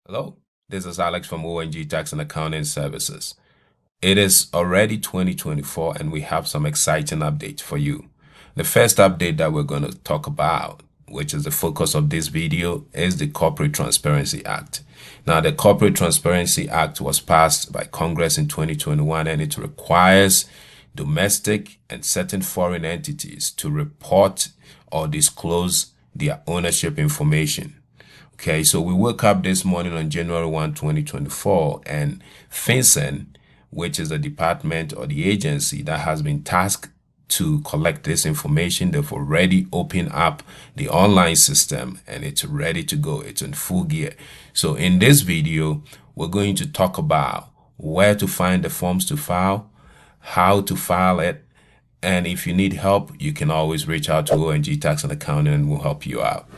Hello, this is Alex from ONG Tax and Accounting Services. It is already 2024 and we have some exciting updates for you. The first update that we're going to talk about, which is the focus of this video, is the Corporate Transparency Act. Now, the Corporate Transparency Act was passed by Congress in 2021 and it requires domestic and certain foreign entities to report or disclose their ownership information. Okay, so we woke up this morning on January 1, 2024, and FinCEN, which is the department or the agency that has been tasked to collect this information, they've already opened up the online system and it's ready to go. It's in full gear. So in this video, we're going to talk about where to find the forms to file, how to file it, and if you need help, you can always reach out to ONG Tax and Accounting and we'll help you out.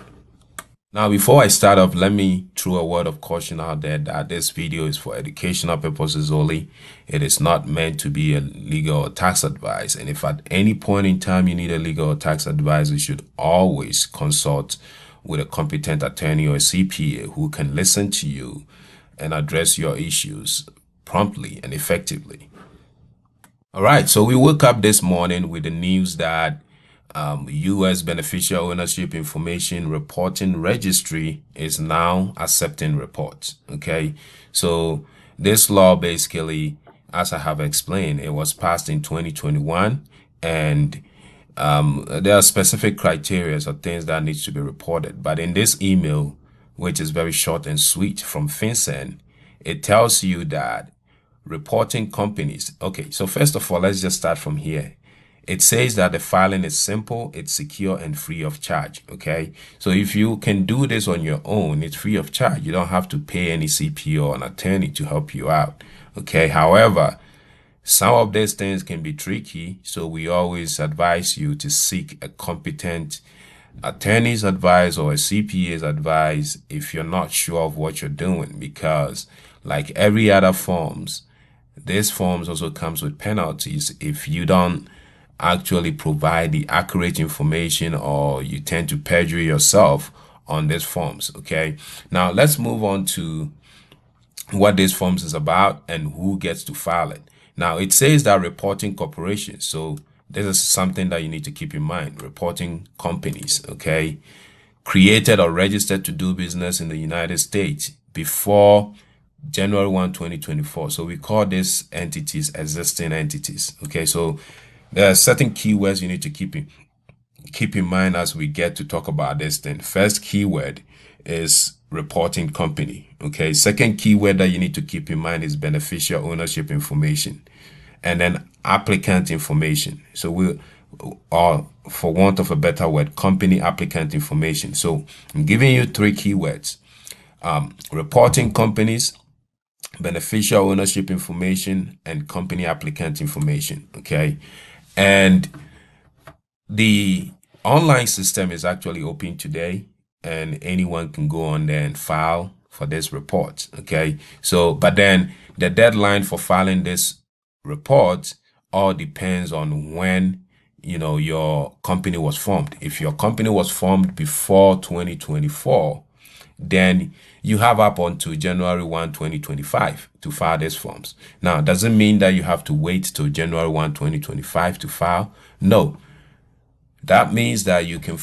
Now, before I start off, let me throw a word of caution out there that this video is for educational purposes only. It is not meant to be a legal or tax advice. And if at any point in time you need a legal or tax advice, you should always consult with a competent attorney or a CPA who can listen to you and address your issues promptly and effectively. All right, so we woke up this morning with the news that US Beneficial Ownership Information Reporting Registry is now accepting reports. Okay, so this law basically, as I have explained, it was passed in 2021, and there are specific criteria or things that needs to be reported. But in this email, which is very short and sweet from FinCEN, it tells you that reporting companies. Okay, so first of all, let's just start from here. It says that the filing is simple, it's secure, and free of charge. Okay, so if you can do this on your own, it's free of charge. You don't have to pay any CPA or an attorney to help you out. Okay, however, some of these things can be tricky, so we always advise you to seek a competent attorney's advice or a CPA's advice if you're not sure of what you're doing, because like every other forms, this forms also comes with penalties if you don't actually provide the accurate information or you tend to perjure yourself on these forms. Okay, now let's move on to what this forms is about and who gets to file it. Now it says that reporting corporations, so this is something that you need to keep in mind. Reporting companies, okay, created or registered to do business in the United States before January 1, 2024. So we call these entities existing entities. Okay, so there are certain keywords you need to keep in mind as we get to talk about this thing. First keyword is reporting company. Okay. Second keyword that you need to keep in mind is beneficial ownership information, and then applicant information. So we are, for want of a better word, company applicant information. So I'm giving you three keywords: reporting companies, beneficial ownership information, and company applicant information. Okay. And the online system is actually open today and anyone can go on there and file for this report. Okay. So, but then the deadline for filing this report all depends on when, your company was formed. If your company was formed before 2024, then you have up until January 1, 2025 to file these forms. Now, doesn't mean that you have to wait till January 1, 2025 to file. No, that means that you can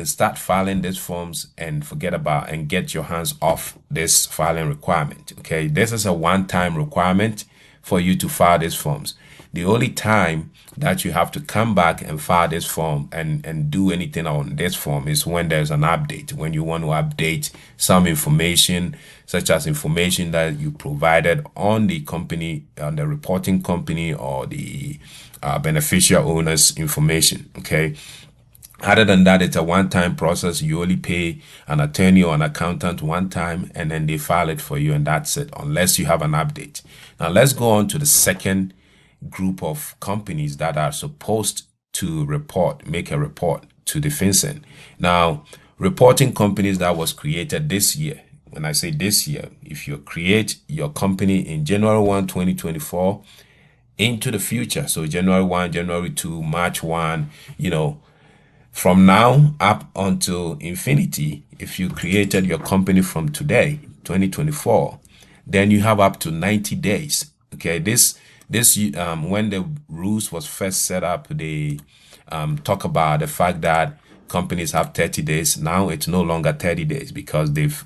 start filing these forms and forget about and get your hands off this filing requirement. Okay, this is a one-time requirement for you to file these forms. The only time that you have to come back and file this form and do anything on this form is when there's an update, when you want to update some information, such as information that you provided on the company, on the reporting company, or the beneficial owners information. Okay. Other than that, it's a one-time process. You only pay an attorney or an accountant one time, and then they file it for you, and that's it, unless you have an update. Now, let's go on to the second group of companies that are supposed to make a report to the FinCEN. Now, reporting companies that was created this year. When I say this year, if you create your company in January 1, 2024 into the future, so January 1, January 2, March 1, from now up until infinity, if you created your company from today, 2024, then you have up to 90 days. Okay, this when the rules was first set up, they talk about the fact that companies have 30 days. Now it's no longer 30 days because they've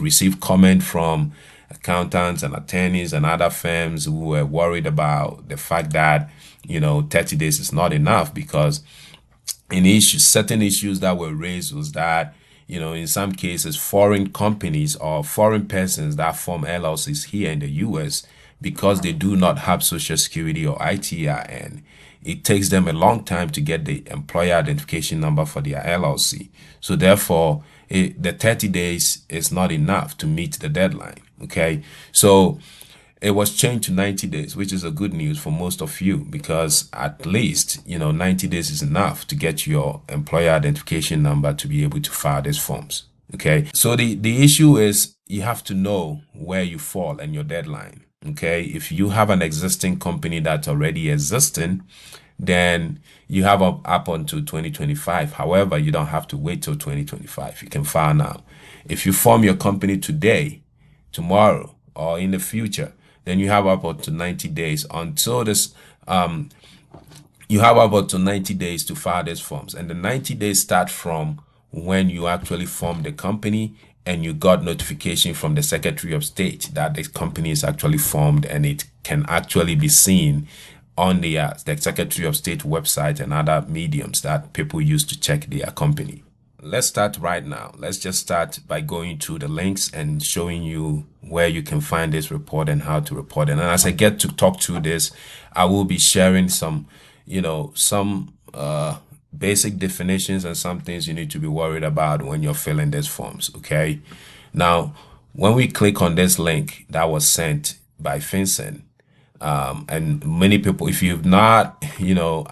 received comment from accountants and attorneys and other firms who were worried about the fact that 30 days is not enough, because certain issues that were raised was that in some cases foreign companies or foreign persons that form LLCs here in the US, because they do not have social security or ITIN, it takes them a long time to get the employer identification number for their LLC. So therefore, the 30 days is not enough to meet the deadline. Okay, so it was changed to 90 days, which is a good news for most of you, because at least 90 days is enough to get your employer identification number to be able to file these forms. Okay, so the issue is you have to know where you fall and your deadline. Okay, if you have an existing company that's already existing, then you have up until 2025. However, you don't have to wait till 2025. You can file now. If you form your company today, tomorrow, or in the future, then you have up to 90 days until this. You have about to 90 days to file these forms, and the 90 days start from when you actually formed the company and you got notification from the Secretary of State that the company is actually formed, and it can actually be seen on the Secretary of State website and other mediums that people use to check their company. Let's start right now. Let's just start by going through the links and showing you where you can find this report and how to report it. And as I get to talk through this, I will be sharing some basic definitions and some things you need to be worried about when you're filling these forms. Okay, now when we click on this link that was sent by FinCEN, and many people, if you've not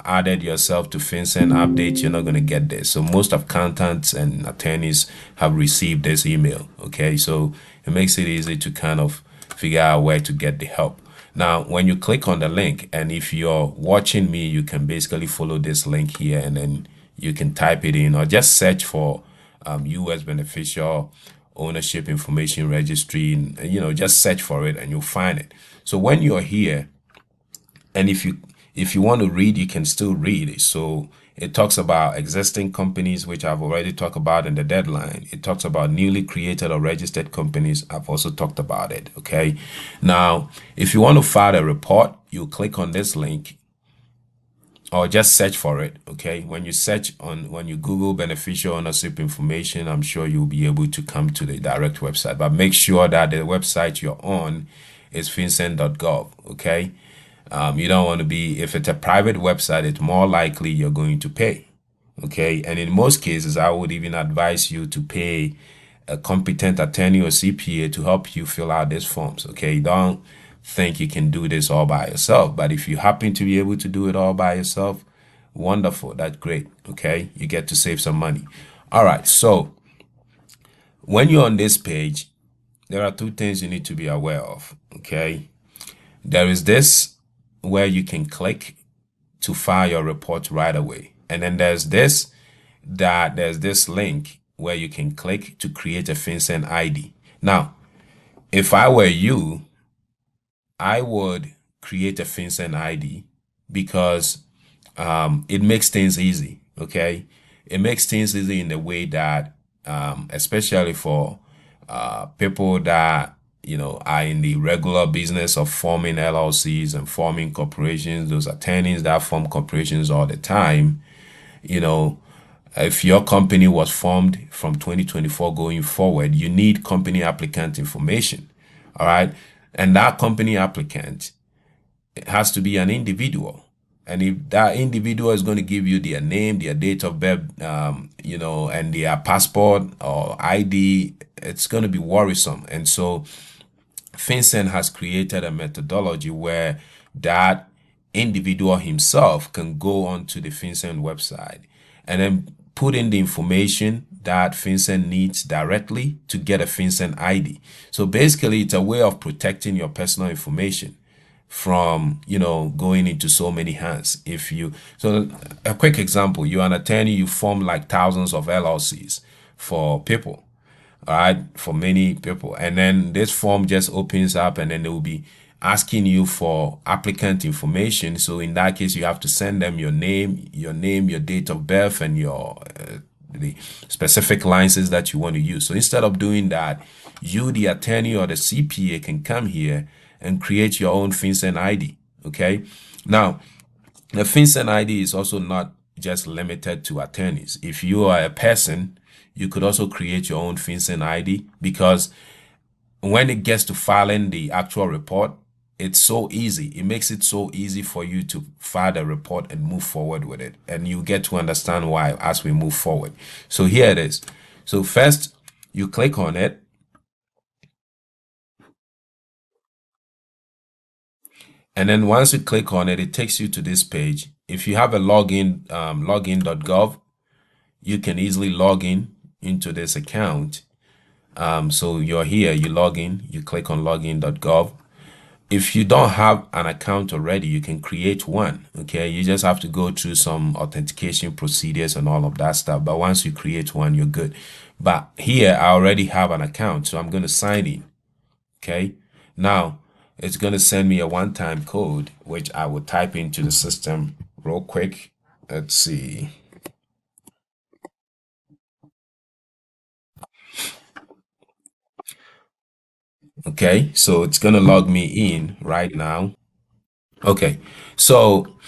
added yourself to FinCEN update, you're not going to get this. So most accountants and attorneys have received this email. Okay, so it makes it easy to kind of figure out where to get the help. Now, when you click on the link, and if you're watching me, you can basically follow this link here, and then you can type it in or just search for US Beneficial Ownership Information Registry, and just search for it and you'll find it. So when you're here, and if you want to read, you can still read it. So it talks about existing companies, which I've already talked about in the deadline. It talks about newly created or registered companies. I've also talked about it. Okay. Now, if you want to file a report, you click on this link or just search for it. Okay. When you Google beneficial ownership information, I'm sure you'll be able to come to the direct website, but make sure that the website you're on is fincen.gov. Okay. You don't want to be, if it's a private website, it's more likely you're going to pay. Okay. And in most cases, I would even advise you to pay a competent attorney or CPA to help you fill out these forms. Okay. Don't think you can do this all by yourself. But if you happen to be able to do it all by yourself, wonderful. That's great. Okay. You get to save some money. All right. So when you're on this page, there are two things you need to be aware of. Okay. There is this where you can click to file your report right away. And then there's this link where you can click to create a FinCEN ID. Now, if I were you, I would create a FinCEN ID because it makes things easy. Okay. It makes things easy in the way that, especially for people that are in the regular business of forming LLCs and forming corporations, those attorneys that form corporations all the time, if your company was formed from 2024 going forward, you need company applicant information. All right. And that company applicant, it has to be an individual. And if that individual is going to give you their name, their date of birth, and their passport or ID, it's going to be worrisome. And so FinCEN has created a methodology where that individual himself can go onto the FinCEN website and then put in the information that FinCEN needs directly to get a FinCEN ID. So basically, it's a way of protecting your personal information from, going into so many hands. So a quick example, you're an attorney, you form like thousands of LLCs for people. all right, for many people. And then this form just opens up, and then they will be asking you for applicant information. So in that case, you have to send them your name, your date of birth, and your the specific license that you want to use. So instead of doing that, you, the attorney or the CPA, can come here and create your own FinCEN ID. Okay. Now, the FinCEN ID is also not just limited to attorneys. If you are a person, you could also create your own FinCEN ID, because when it gets to filing the actual report, it's so easy. It makes it so easy for you to file the report and move forward with it. And you get to understand why as we move forward. So here it is. So first, you click on it. And then once you click on it, it takes you to this page. If you have a login, login.gov, you can easily log in into this account. So you're here, you log in, you click on login.gov. If you don't have an account already, you can create one. Okay, you just have to go through some authentication procedures and all of that stuff. But once you create one, you're good. But here, I already have an account, so I'm going to sign in. Okay, now it's going to send me a one-time code, which I will type into the system real quick. Let's see. Okay, so it's going to log me in right now. Okay, so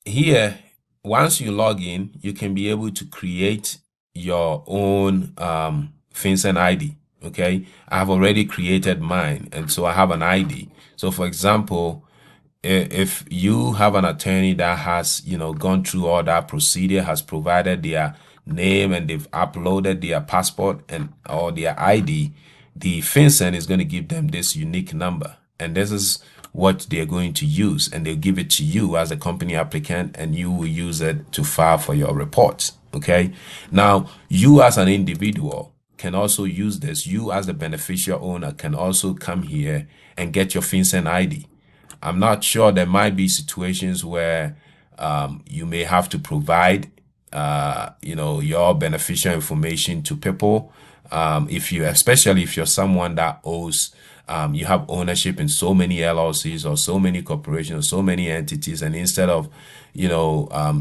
here, once you log in, you can be able to create your own FinCEN ID. Okay, I have already created mine, and so I have an ID. So for example, if you have an attorney that has, gone through all that procedure, has provided their name, and they've uploaded their passport and or their ID, the FinCEN is going to give them this unique number, and this is what they're going to use, and they'll give it to you as a company applicant, and you will use it to file for your reports. Okay, now you as an individual can also use this. You as the beneficial owner can also come here and get your FinCEN ID. I'm not sure, there might be situations where you may have to provide your beneficial information to people. Especially if you're someone that owes, you have ownership in so many LLCs or so many corporations, so many entities, and instead of,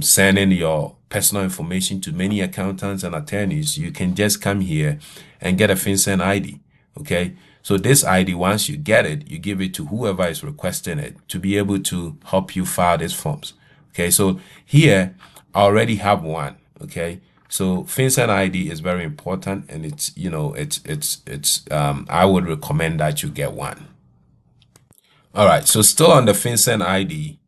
sending your personal information to many accountants and attorneys, you can just come here and get a FinCEN ID. Okay. So this ID, once you get it, you give it to whoever is requesting it to be able to help you file these forms. Okay. So here I already have one. Okay. So FinCEN ID is very important, and I would recommend that you get one. All right. So still on the FinCEN ID,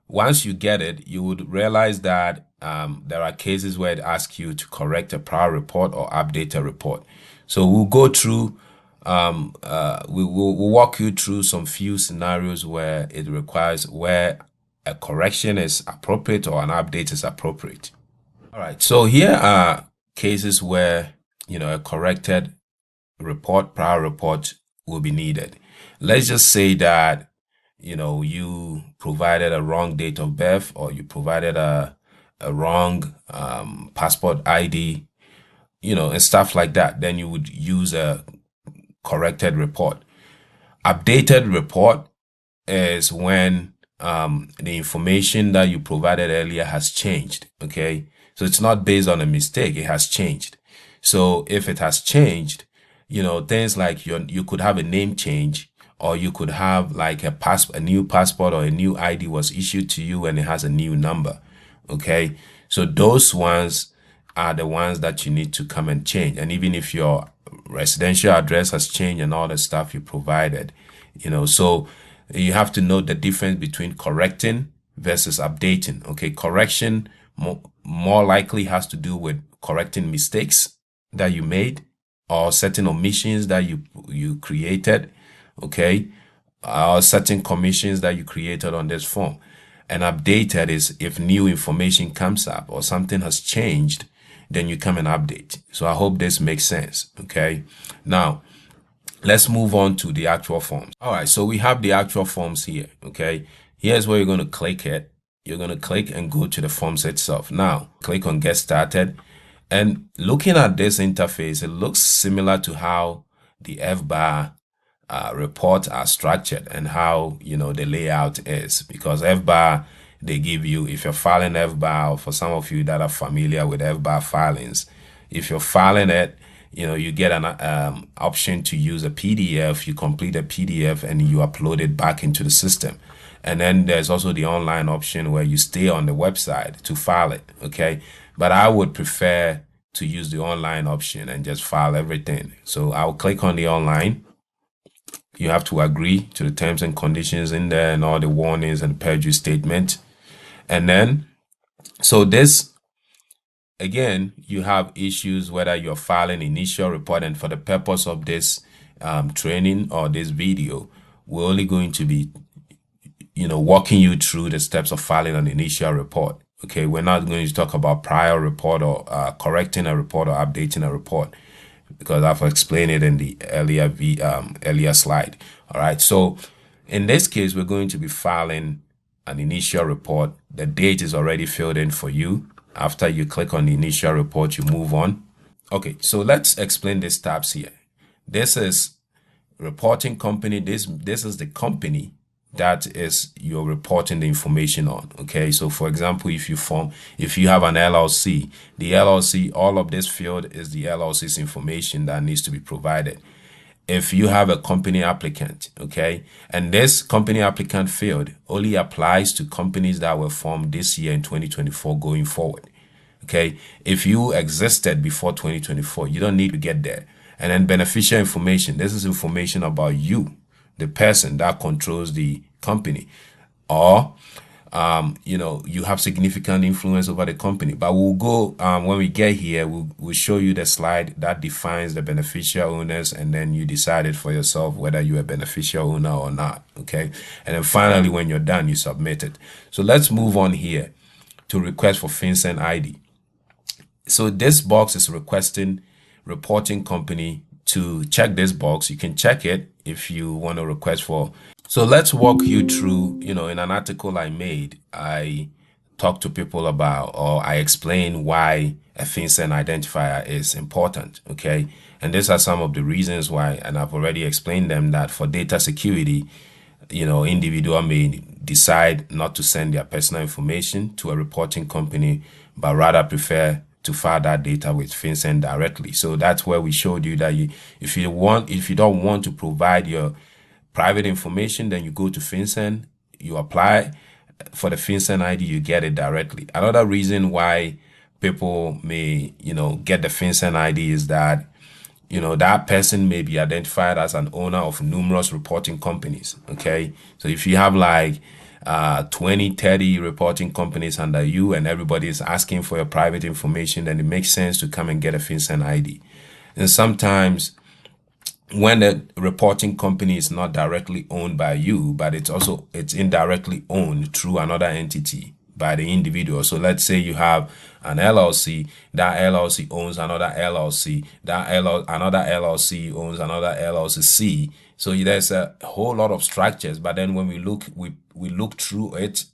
once you get it, you would realize that there are cases where it asks you to correct a prior report or update a report. So we'll go through, we'll walk you through some few scenarios where it requires, where a correction is appropriate or an update is appropriate. All right, so here are cases where, a corrected report, prior report will be needed. Let's just say that, you provided a wrong date of birth, or you provided a wrong passport ID, and stuff like that. Then you would use a corrected report. Updated report is when the information that you provided earlier has changed. Okay, so it's not based on a mistake, it has changed. So if it has changed, things like you could have a name change, or you could have like a new passport or a new ID was issued to you and it has a new number. Okay, so those ones are the ones that you need to come and change. And even if your residential address has changed and all the stuff you provided, so you have to know the difference between correcting versus updating. Okay, correction more likely has to do with correcting mistakes that you made, or certain omissions that you created, okay, or certain commissions that you created on this form. And updated is if new information comes up or something has changed, then you come and update. So I hope this makes sense. Okay, now let's move on to the actual forms. All right, so we have the actual forms here. Okay, here's where you're going to click it. You're going to click and go to the forms itself. Now click on get started, And looking at this interface, it looks similar to how the FBAR reports are structured and how, the layout is. Because FBAR, they give you, if you're filing FBAR, or for some of you that are familiar with FBAR filings, if you're filing it, you get an option to use a PDF. You complete a PDF and you upload it back into the system. And then there's also the online option where you stay on the website to file it. Okay. But I would prefer to use the online option and just file everything. So I'll click on the online. You have to agree to the terms and conditions in there and all the warnings and perjury statement. And then, so this, again, you have issues whether you're filing initial report, and for the purpose of this training or this video, we're only going to be, walking you through the steps of filing an initial report. Okay, we're not going to talk about prior report or correcting a report or updating a report, because I've explained it in the earlier slide. All right, so in this case, we're going to be filing an initial report. The date is already filled in for you. After you click on the initial report, you move on. Okay, so let's explain these tabs here. This is reporting company. This is the company that is you're reporting the information on. Okay, so for example, if you have an LLC, the LLC, all of this field is the LLC's information that needs to be provided. If you have a company applicant, okay, and this company applicant field only applies to companies that were formed this year in 2024 going forward. Okay, if you existed before 2024, you don't need to get there. And then beneficial information, this is information about you, the person that controls the company, or you have significant influence over the company. But we'll go when we get here, we'll show you the slide that defines the beneficial owners, and then you decide it for yourself whether you're a beneficial owner or not. Okay, and then finally, when you're done, you submit it. So let's move on here to request for FinCEN ID. So this box is requesting reporting company to check this box. You can check it if you want to request for. So let's walk you through, in an article I made, I talk to people about, or I explain why a FinCEN identifier is important. Okay. And these are some of the reasons why, and I've already explained them, that for data security, individual may decide not to send their personal information to a reporting company, but rather prefer to file that data with FinCEN directly. So that's where we showed you that if you don't want to provide your private information, then you go to FinCEN, you apply for the FinCEN ID, you get it directly. Another reason why people may, get the FinCEN ID is that, that person may be identified as an owner of numerous reporting companies. Okay. So if you have like 20, 30 reporting companies under you and everybody is asking for your private information, then it makes sense to come and get a FinCEN ID. And sometimes when the reporting company is not directly owned by you, but it's indirectly owned through another entity by the individual. So let's say you have an LLC, that LLC owns another LLC, another LLC owns another LLC. So there's a whole lot of structures, but then when we look through it,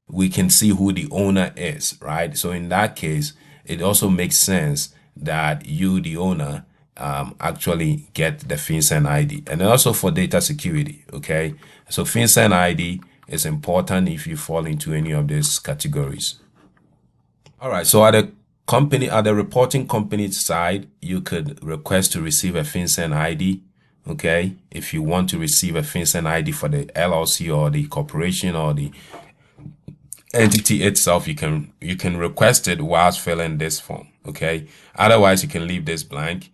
we can see who the owner is, right? So in that case, it also makes sense that you, the owner, actually get the FinCEN ID. And also for data security, okay? So FinCEN ID is important if you fall into any of these categories. All right, so at the reporting company side, you could request to receive a FinCEN ID. Okay, if you want to receive a FinCEN ID for the LLC or the corporation or the entity itself, you can request it whilst filling this form. Okay, otherwise you can leave this blank.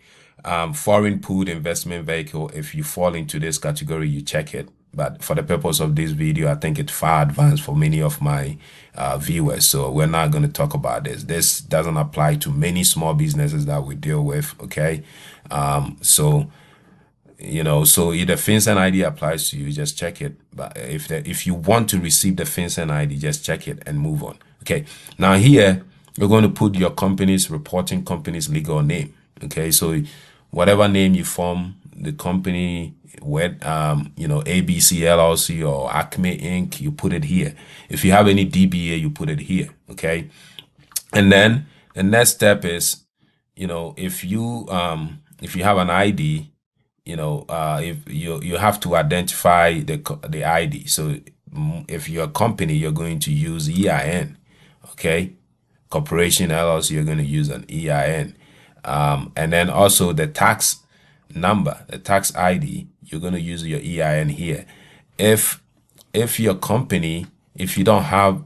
Foreign pooled investment vehicle, if you fall into this category, you check it. But for the purpose of this video, I think it's far advanced for many of my viewers. So we're not going to talk about this. This doesn't apply to many small businesses that we deal with. Okay. So either FinCEN ID applies to you, just check it. But if you want to receive the FinCEN ID, just check it and move on. Okay. Now here, you're going to put your reporting company's legal name. Okay. So whatever name you form the company with, ABC LLC or Acme Inc., you put it here. If you have any DBA, you put it here. Okay. And then the next step is if you have an ID, if you have to identify the ID. So if you're a company, you're going to use EIN, okay? Corporation LLC, you're going to use an EIN. And then also the tax number, the tax ID, you're going to use your EIN here. If your company, if you don't have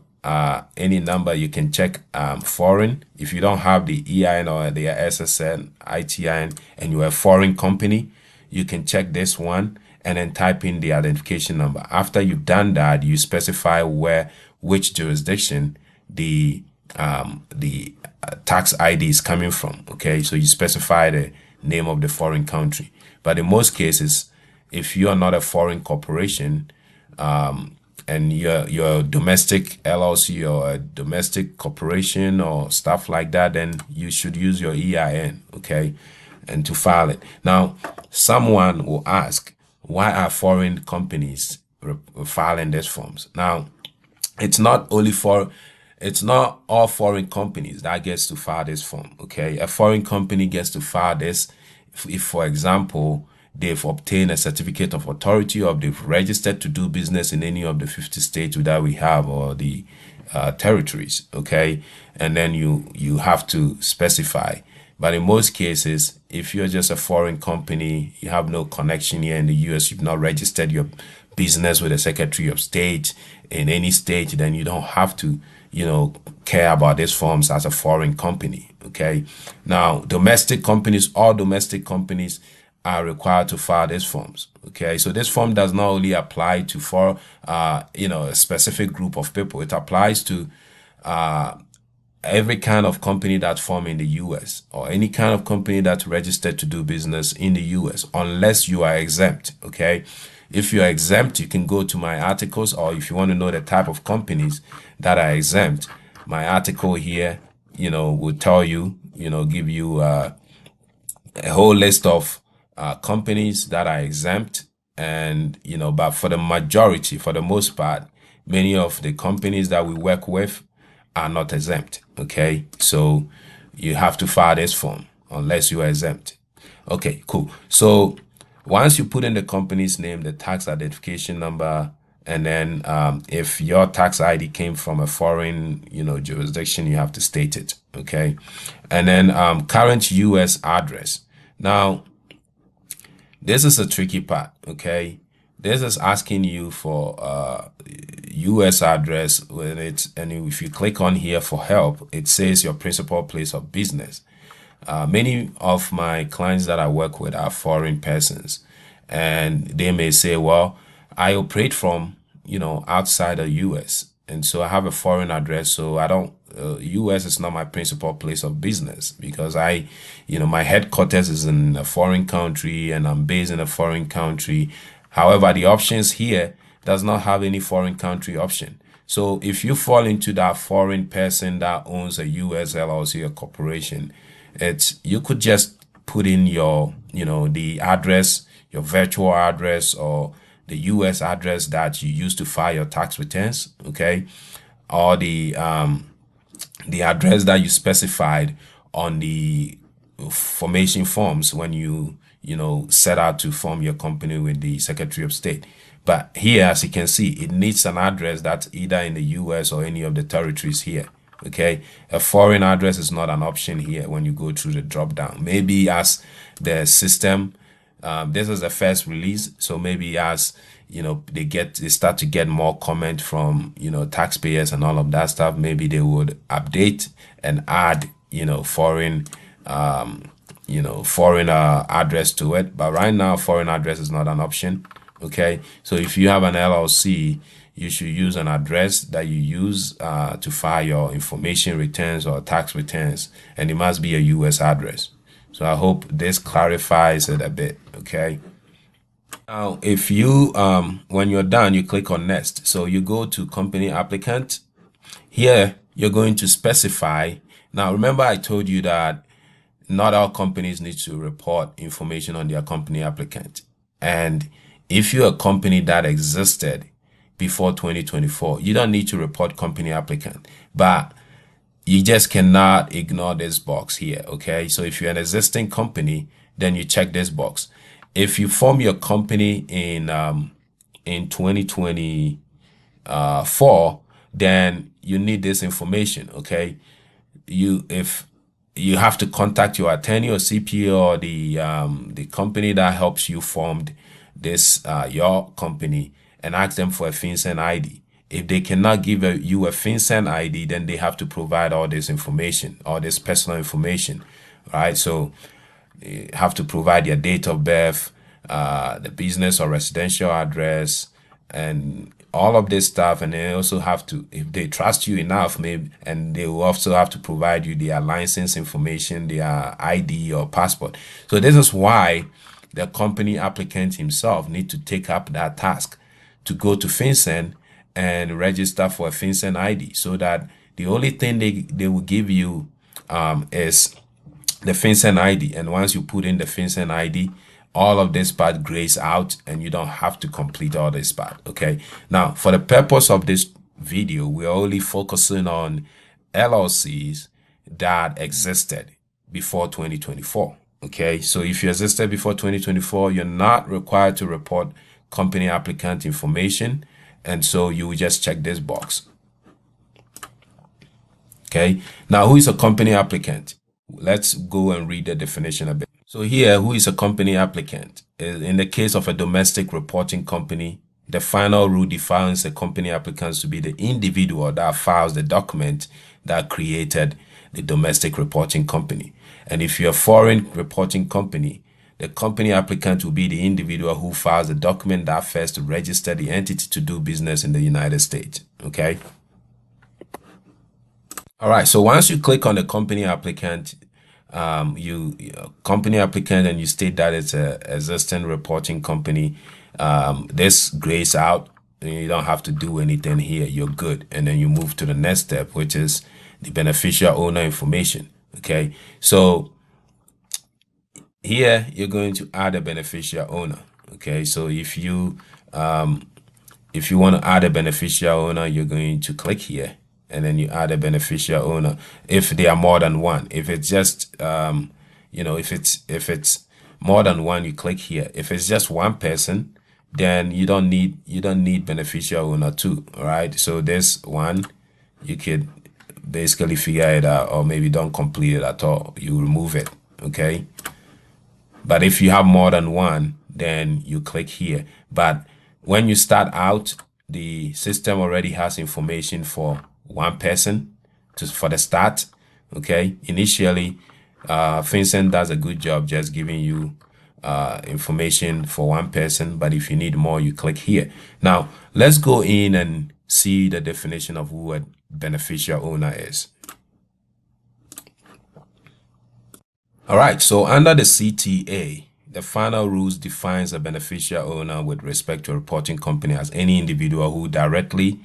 any number, you can check foreign. If you don't have the EIN or the SSN, ITIN, and you're a foreign company, you can check this one and then type in the identification number. After you've done that, you specify which jurisdiction the tax ID is coming from. Okay, so you specify the name of the foreign country. But in most cases, if you are not a foreign corporation, and you're a domestic LLC or a domestic corporation or stuff like that, then you should use your EIN, okay, and to file it. Now, someone will ask, why are foreign companies filing these forms? Now, it's not all foreign companies that gets to file this form, okay? A foreign company gets to file this if, for example, they've obtained a certificate of authority or they've registered to do business in any of the 50 states that we have or the territories, okay? And then you have to specify. But in most cases, if you're just a foreign company, you have no connection here in the US, you've not registered your business with the Secretary of State in any state, then you don't have to, care about these forms as a foreign company, okay? Now, all domestic companies are required to file these forms. Okay, so this form does not only apply to a specific group of people. It applies to every kind of company that form in the US or any kind of company that's registered to do business in the US, unless you are exempt. Okay, if you are exempt, you can go to my articles, or if you want to know the type of companies that are exempt, my article here, will tell you, give you a whole list of companies that are exempt. And but for the most part, many of the companies that we work with are not exempt. Okay, so you have to file this form unless you are exempt. Okay, cool. So once you put in the company's name, the tax identification number, and then if your tax ID came from a foreign jurisdiction, you have to state it. Okay, and then current US address. Now, this is a tricky part, okay? This is asking you for US address and if you click on here for help, it says your principal place of business. Many of my clients that I work with are foreign persons, and they may say, well, I operate from, outside the US, and so I have a foreign address, so I don't, US is not my principal place of business because my headquarters is in a foreign country and I'm based in a foreign country. However, the options here does not have any foreign country option. So if you fall into that foreign person that owns a US LLC or corporation, you could just put in your, the address, your virtual address, or the US address that you use to file your tax returns, okay? Or the address that you specified on the formation forms when you set out to form your company with the Secretary of State. But here, as you can see, it needs an address that's either in the US or any of the territories here. Okay, a foreign address is not an option here when you go through the drop down. Maybe as the system, this is the first release, so maybe as they start to get more comment from taxpayers and all of that stuff, maybe they would update and add foreign address to it. But right now, foreign address is not an option. Okay, so if you have an LLC, you should use an address that you use to file your information returns or tax returns, and it must be a US address. So I hope this clarifies it a bit. Okay. Now, if you, when you're done, you click on next. So you go to company applicant. Here, you're going to specify. Now, remember I told you that not all companies need to report information on their company applicant. And if you're a company that existed before 2024, you don't need to report company applicant. But you just cannot ignore this box here. Okay, so if you're an existing company, then you check this box. If you form your company in 2024, then you need this information. Okay, if you have to contact your attorney or CPA or the company that helps you formed this your company, and ask them for a FinCEN ID. If they cannot give you a FinCEN ID, then they have to provide all this information, all this personal information, right? So you have to provide your date of birth, the business or residential address, and all of this stuff. And they also have to, if they trust you enough, maybe, and they will also have to provide you their license information, their ID or passport. So this is why the company applicant himself need to take up that task to go to FinCEN and register for a FinCEN ID, so that the only thing they will give you is the FinCEN ID. And once you put in the FinCEN ID, all of this part grays out and you don't have to complete all this part. Okay, now for the purpose of this video, we're only focusing on LLCs that existed before 2024. Okay, so if you existed before 2024, you're not required to report company applicant information, and so you will just check this box. Okay, now who is a company applicant? Let's go and read the definition a bit. So here, who is a company applicant? In the case of a domestic reporting company, the final rule defines a company applicant to be the individual that files the document that created the domestic reporting company. And if you're a foreign reporting company, the company applicant will be the individual who files the document that first registered the entity to do business in the United States. Okay. All right. So once you click on the company applicant, company applicant, and you state that it's a existing reporting company, this grays out. And you don't have to do anything here. You're good. And then you move to the next step, which is the beneficial owner information. Okay. So here you're going to add a beneficial owner. Okay, so if you want to add a beneficial owner, you're going to click here, and then you add a beneficial owner. If they are more than one, if it's just if it's more than one, you click here. If it's just one person, then you don't need beneficial owner too. All right, so this one you could basically figure it out, or maybe don't complete it at all. You remove it. Okay. But if you have more than one, then you click here. But when you start out, the system already has information for one person for the start. Okay. Initially, FinCEN does a good job just giving you information for one person. But if you need more, you click here. Now, let's go in and see the definition of who a beneficial owner is. All right, so under the CTA, the final rules defines a beneficial owner with respect to a reporting company as any individual who directly,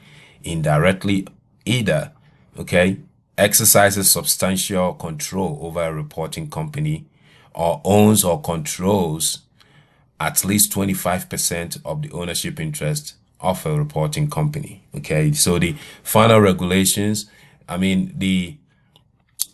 indirectly, either, okay, exercises substantial control over a reporting company or owns or controls at least 25% of the ownership interest of a reporting company. Okay, so the final regulations, I mean, the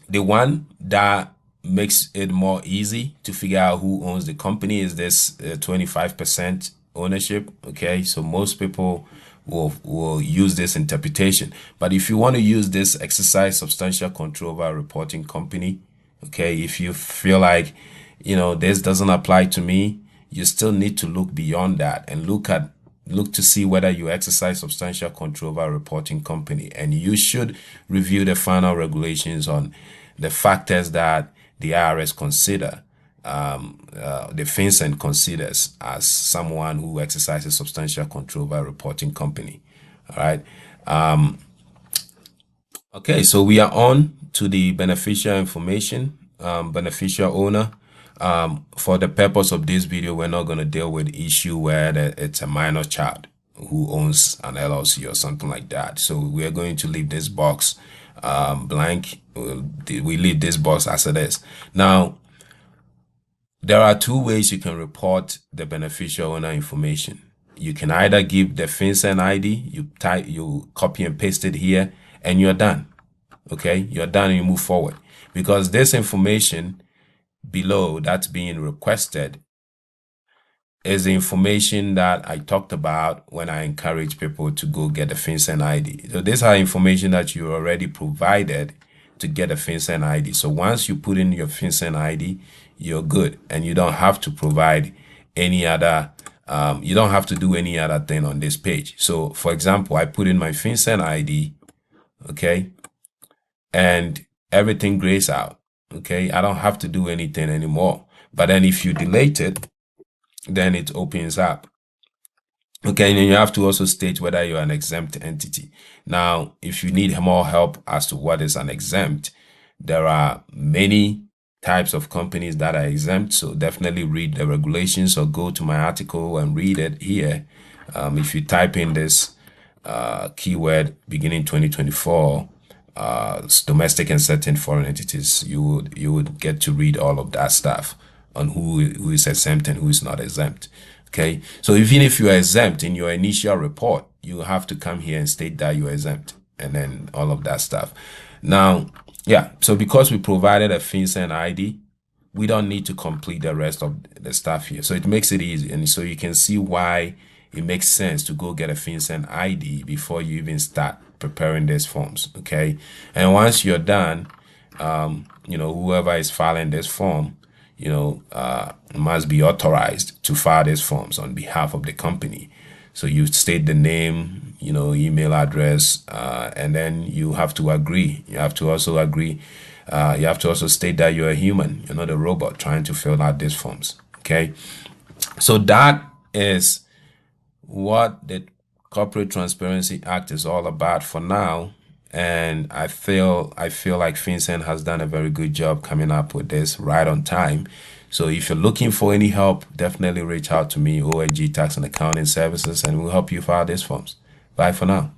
one that makes it more easy to figure out who owns the company is this 25% ownership. Okay, so most people will use this interpretation. But if you want to use this exercise substantial control over a reporting company, okay, if you feel like, this doesn't apply to me, you still need to look beyond that and look to see whether you exercise substantial control over a reporting company. And you should review the final regulations on the factors that the IRS consider, the FinCEN considers as someone who exercises substantial control over a reporting company. All right. Okay, so we are on to the beneficial information, beneficial owner. For the purpose of this video, we're not going to deal with issue where it's a minor child who owns an LLC or something like that. So we're going to leave this box blank. We leave this box as it is. Now, there are two ways you can report the beneficial owner information. You can either give the FinCEN ID, you copy and paste it here, and you're done. Okay, you're done and you move forward. Because this information below that's being requested is the information that I talked about when I encourage people to go get a FinCEN ID. So these are information that you already provided to get a FinCEN ID. So once you put in your FinCEN ID, you're good, and you don't have to provide any other, you don't have to do any other thing on this page. So for example, I put in my FinCEN ID, okay, and everything grays out, okay. I don't have to do anything anymore. But then if you delete it, then it opens up. Okay, and then you have to also state whether you're an exempt entity. Now, if you need more help as to what is an exempt, there are many types of companies that are exempt. So definitely read the regulations or go to my article and read it here. If you type in this keyword beginning 2024, domestic and certain foreign entities, you would get to read all of that stuff on who is exempt and who is not exempt. Okay, so even if you are exempt in your initial report, you have to come here and state that you are exempt, and then all of that stuff. Now, yeah, so because we provided a FinCEN ID, we don't need to complete the rest of the stuff here. So it makes it easy, and so you can see why it makes sense to go get a FinCEN ID before you even start preparing these forms. Okay, and once you're done, whoever is filing this form, must be authorized to file these forms on behalf of the company. So you state the name, email address, and then you have to agree. You have to also agree. You have to also state that you're a human, you're not a robot trying to fill out these forms. Okay. So that is what the Corporate Transparency Act is all about for now. And I feel like FinCEN has done a very good job coming up with this right on time. So if you're looking for any help, definitely reach out to me, ONG Tax and Accounting Services, and we'll help you file these forms. Bye for now.